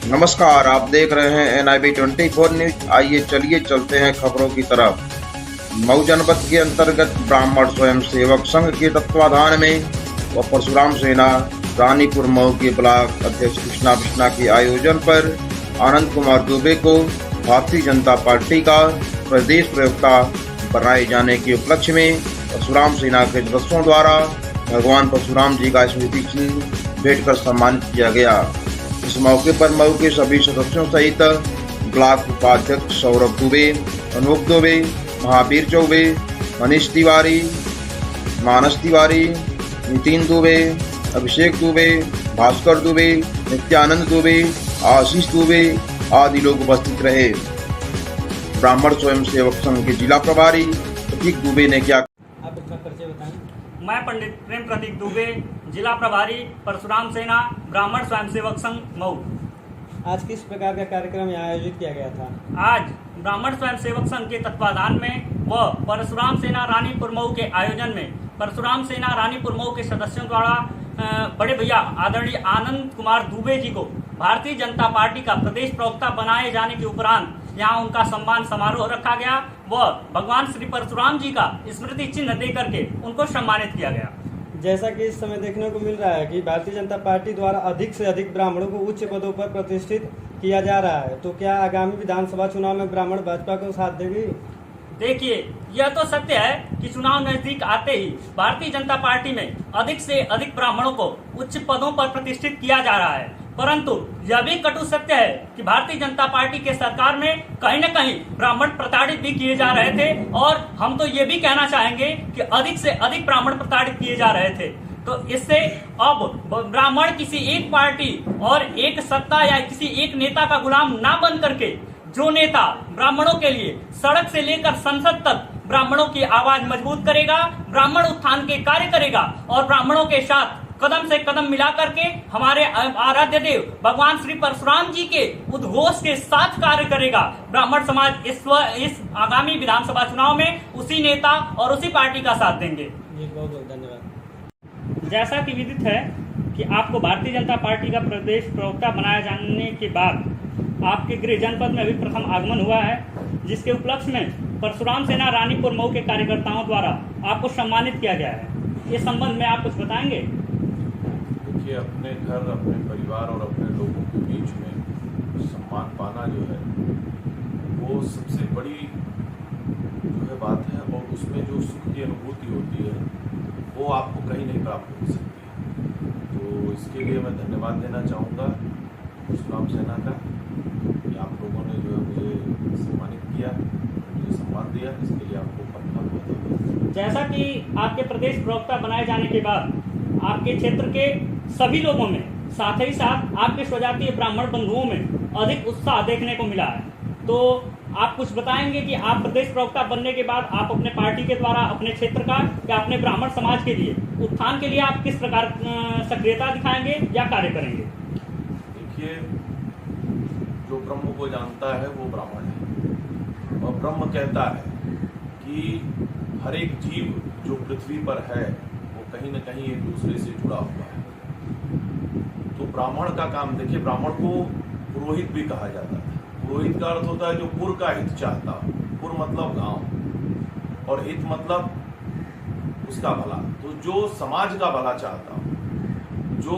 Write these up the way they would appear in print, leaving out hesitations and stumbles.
नमस्कार, आप देख रहे हैं NIB 24 न्यूज। आइए चलिए चलते हैं खबरों की तरफ। मऊ जनपद के अंतर्गत ब्राह्मण स्वयं सेवक संघ के तत्वाधान में व परशुराम सेना रानीपुर मऊ के ब्लॉक अध्यक्ष कृष्णा बिश्ना के आयोजन पर आनंद कुमार दुबे को भारतीय जनता पार्टी का प्रदेश प्रवक्ता बनाए जाने के उपलक्ष्य में परशुराम सेना के सदस्यों द्वारा भगवान परशुराम जी का स्मृति चिन्ह भेंट कर सम्मानित किया गया। इस मौके पर मऊ के सभी सदस्यों सहित ब्लॉक उपाध्यक्ष सौरभ दुबे, अनूप दुबे, महावीर चौबे, मनीष तिवारी, मानस तिवारी, नितिन दुबे, अभिषेक दुबे, भास्कर दुबे, नित्यानंद दुबे, आशीष दुबे आदि लोग उपस्थित रहे। ब्राह्मण स्वयं सेवक संघ के जिला प्रभारी प्रतीक दुबे ने क्या आप अपना परिचय बताएं। मैं पंडित प्रेम प्रतीक दुबे, जिला प्रभारी परशुराम सेना ब्राह्मण स्वयंसेवक संघ मऊ। आज किस प्रकार का कार्यक्रम यहाँ आयोजित किया गया था? आज ब्राह्मण स्वयंसेवक संघ के तत्वाधान में व परशुराम सेना रानीपुर मऊ के आयोजन में परशुराम सेना रानीपुर मऊ के सदस्यों द्वारा बड़े भैया आदरणीय आनंद कुमार दुबे जी को भारतीय जनता पार्टी का प्रदेश प्रवक्ता बनाए जाने के उपरांत यहाँ उनका सम्मान समारोह रखा गया व भगवान श्री परशुराम जी का स्मृति चिन्ह दे करके उनको सम्मानित किया गया। जैसा कि इस समय देखने को मिल रहा है कि भारतीय जनता पार्टी द्वारा अधिक से अधिक ब्राह्मणों को उच्च पदों पर प्रतिष्ठित किया जा रहा है, तो क्या आगामी विधानसभा चुनाव में ब्राह्मण भाजपा को साथ देगी? देखिए, यह तो सत्य है कि चुनाव नजदीक आते ही भारतीय जनता पार्टी में अधिक से अधिक ब्राह्मणों को उच्च पदों पर प्रतिष्ठित किया जा रहा है, परंतु यह भी कटु सत्य है कि भारतीय जनता पार्टी के सरकार में कहीं न कहीं ब्राह्मण प्रताड़ित भी किए जा रहे थे और हम तो ये भी कहना चाहेंगे कि अधिक से अधिक ब्राह्मण प्रताड़ित किए जा रहे थे। तो इससे अब ब्राह्मण किसी एक पार्टी और एक सत्ता या किसी एक नेता का गुलाम ना बन करके जो नेता ब्राह्मणों के लिए सड़क से लेकर संसद तक ब्राह्मणों की आवाज मजबूत करेगा, ब्राह्मण उत्थान के कार्य करेगा और ब्राह्मणों के साथ कदम से कदम मिला करके हमारे आराध्य देव भगवान श्री परशुराम जी के उद्घोष के साथ कार्य करेगा, ब्राह्मण समाज इस आगामी विधानसभा चुनाव में उसी नेता और उसी पार्टी का साथ देंगे। जी बहुत बहुत धन्यवाद। जैसा कि विदित है कि आपको भारतीय जनता पार्टी का प्रदेश प्रवक्ता बनाए जाने के बाद आपके गृह जनपद में अभी प्रथम आगमन हुआ है, जिसके उपलक्ष्य में परशुराम सेना रानीपुर मऊ के कार्यकर्ताओं द्वारा आपको सम्मानित किया गया है। इस संबंध में आप कुछ बताएंगे? देखिए, अपने घर, अपने परिवार और अपने लोगों के बीच में सम्मान पाना जो है वो सबसे बड़ी जो है बात है और उसमें जो सुख की अनुभूति होती है वो आपको कहीं नहीं प्राप्त हो सकती। तो इसके लिए मैं धन्यवाद देना चाहूँगा परशुराम सेना का कि आप लोगों ने जो है मुझे सम्मानित किया, मुझे सम्मान दिया, इसके लिए आपको बहुत। जैसा कि आपके प्रदेश प्रवक्ता बनाए जाने के बाद आपके क्षेत्र के सभी लोगों में साथ ही साथ आपके स्वजातीय ब्राह्मण बंधुओं में अधिक उत्साह देखने को मिला है, तो आप कुछ बताएंगे कि आप प्रदेश प्रवक्ता बनने के बाद आप अपने पार्टी के द्वारा अपने क्षेत्र का या अपने ब्राह्मण समाज के लिए उत्थान के लिए आप किस प्रकार सक्रियता दिखाएंगे या कार्य करेंगे? देखिए, जो ब्रह्म को जानता है वो ब्राह्मण है और ब्रह्म कहता है कि हर एक जीव जो पृथ्वी पर है वो कहीं न कहीं एक दूसरे से जुड़ा हुआ है। तो ब्राह्मण का काम, देखिए, ब्राह्मण को पुरोहित भी कहा जाता है। पुरोहित का अर्थ होता है जो पुर का हित चाहता हो। पुर मतलब गांव और हित मतलब उसका भला। तो जो समाज का भला चाहता हो, जो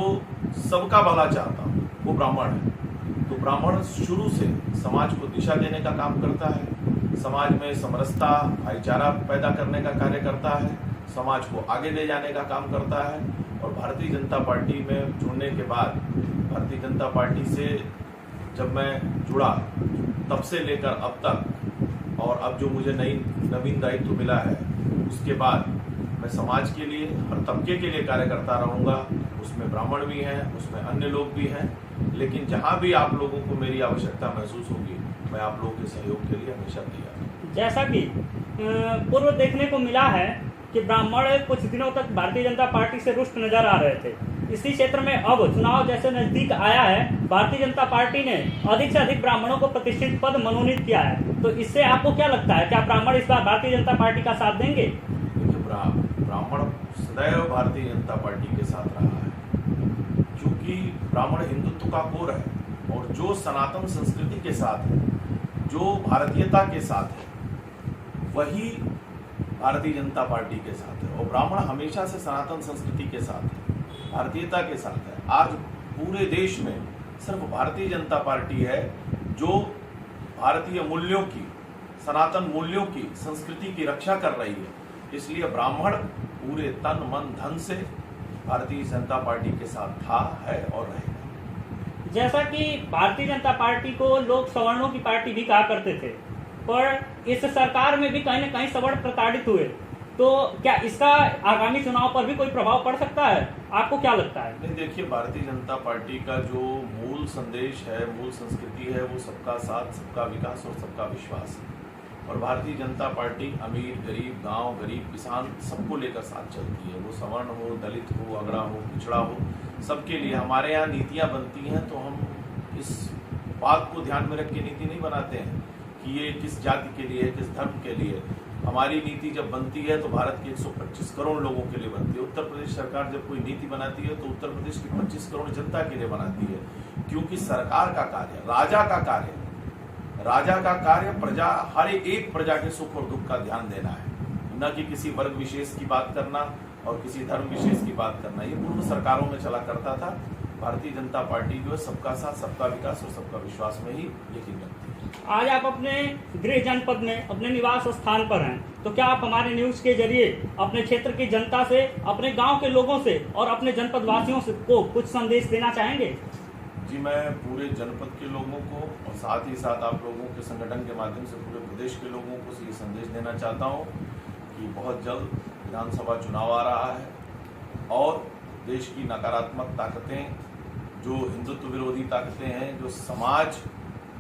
सबका भला चाहता हो, वो ब्राह्मण है। तो ब्राह्मण शुरू से समाज को दिशा देने का काम करता है, समाज में समरसता, भाईचारा पैदा करने का कार्य करता है, समाज को आगे ले जाने का काम करता है। और भारतीय जनता पार्टी में जुड़ने के बाद, भारतीय जनता पार्टी से जब मैं जुड़ा तब से लेकर अब तक और अब जो मुझे नवीन दायित्व मिला है उसके बाद मैं समाज के लिए, हर तबके के लिए कार्य करता रहूँगा। उसमें ब्राह्मण भी हैं, उसमें अन्य लोग भी हैं, लेकिन जहाँ भी आप लोगों को मेरी आवश्यकता महसूस होगी मैं आप लोगों के सहयोग के लिए हमेशा तैयार हूँ। जैसा कि पूर्व देखने को मिला है कि ब्राह्मण कुछ दिनों तक भारतीय जनता पार्टी से रुष्ट नजर आ रहे थे, इसी क्षेत्र में अब चुनाव जैसे नजदीक आया है, भारतीय जनता पार्टी ने अधिक से अधिक ब्राह्मणों को प्रतिष्ठित पद मनोनीत किया है, तो इससे आपको क्या लगता है, क्या ब्राह्मण इस बार भारतीय जनता पार्टी का साथ देंगे? देखिए, ब्राह्मण सदैव भारतीय जनता पार्टी के साथ रहा है, क्योंकि ब्राह्मण हिंदुत्व का कोर है। और जो सनातन संस्कृति के साथ है, जो भारतीयता के साथ है, वही भारतीय जनता पार्टी के साथ है। और ब्राह्मण हमेशा से सनातन संस्कृति के साथ है, भारतीयता के साथ है। आज पूरे देश में सिर्फ भारतीय जनता पार्टी है जो भारतीय मूल्यों की, सनातन मूल्यों की, संस्कृति की रक्षा कर रही है। इसलिए ब्राह्मण पूरे तन मन धन से भारतीय जनता पार्टी के साथ था, है और रहेगा। जैसा कि भारतीय जनता पार्टी को लोग सवर्णों की पार्टी भी कहा करते थे, पर इस सरकार में भी कहीं न कहीं सवर्ण प्रताड़ित हुए, तो क्या इसका आगामी चुनाव पर भी कोई प्रभाव पड़ सकता है? आपको क्या लगता है? नहीं, देखिए, भारतीय जनता पार्टी का जो मूल संदेश है, मूल संस्कृति है, वो सबका साथ, सबका विकास और सबका विश्वास है। और भारतीय जनता पार्टी अमीर, गरीब, गांव, गरीब, किसान सबको लेकर साथ चलती है। वो सवर्ण हो, दलित हो, अगड़ा हो, पिछड़ा हो, सबके लिए हमारे यहाँ नीतियाँ बनती हैं। तो हम इस बात को ध्यान में रख के नीति नहीं बनाते हैं कि ये किस जाति के लिए है, किस धर्म के लिए। हमारी नीति जब बनती है तो भारत के 125 करोड़ लोगों के लिए बनती है। उत्तर प्रदेश सरकार जब कोई नीति बनाती है तो उत्तर प्रदेश की 25 करोड़ जनता के लिए बनाती है, क्योंकि सरकार का कार्य, राजा का कार्य प्रजा, हर एक प्रजा के सुख और दुख का ध्यान देना है, न कि किसी वर्ग विशेष की बात करना और किसी धर्म विशेष की बात करना। ये पूर्व सरकारों में चला करता था। भारतीय जनता पार्टी जो है सबका साथ, सबका विकास और सबका विश्वास में ही यकीन रखती है। आज आप अपने गृह जनपद में, अपने निवास स्थान पर हैं, तो क्या आप हमारे न्यूज के जरिए अपने क्षेत्र की जनता से, अपने गांव के लोगों से और अपने जनपद वासियों से को कुछ संदेश देना चाहेंगे? जी, मैं पूरे जनपद के लोगों को और साथ ही साथ आप लोगों के संगठन के माध्यम से पूरे प्रदेश के लोगों को ये संदेश देना चाहता हूँ कि बहुत जल्द विधानसभा चुनाव आ रहा है और देश की नकारात्मक ताकतें, जो हिंदुत्व विरोधी ताकतें हैं, जो समाज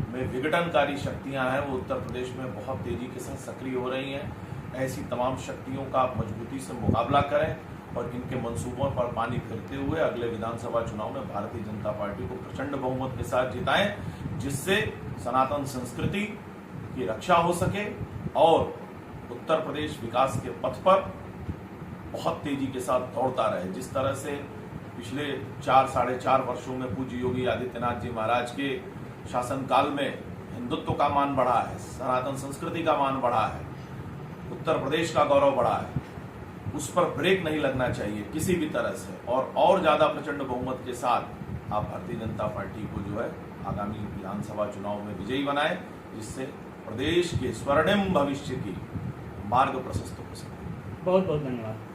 में विघटनकारी शक्तियां हैं, वो उत्तर प्रदेश में बहुत तेजी के साथ सक्रिय हो रही हैं। ऐसी तमाम शक्तियों का आप मजबूती से मुकाबला करें और इनके मंसूबों पर पानी फेरते हुए अगले विधानसभा चुनाव में भारतीय जनता पार्टी को प्रचंड बहुमत के साथ जिताएं, जिससे सनातन संस्कृति की रक्षा हो सके और उत्तर प्रदेश विकास के पथ पर बहुत तेजी के साथ दौड़ता रहे। जिस तरह से पिछले 4-4.5 वर्षों में पूज्य योगी आदित्यनाथ जी महाराज के शासनकाल में हिंदुत्व का मान बढ़ा है, सनातन संस्कृति का मान बढ़ा है, उत्तर प्रदेश का गौरव बढ़ा है, उस पर ब्रेक नहीं लगना चाहिए किसी भी तरह से। और ज्यादा प्रचंड बहुमत के साथ आप भारतीय जनता पार्टी को जो है आगामी विधानसभा चुनाव में विजयी बनाएं, जिससे प्रदेश के स्वर्णिम भविष्य की मार्ग प्रशस्त हो सके। बहुत बहुत धन्यवाद।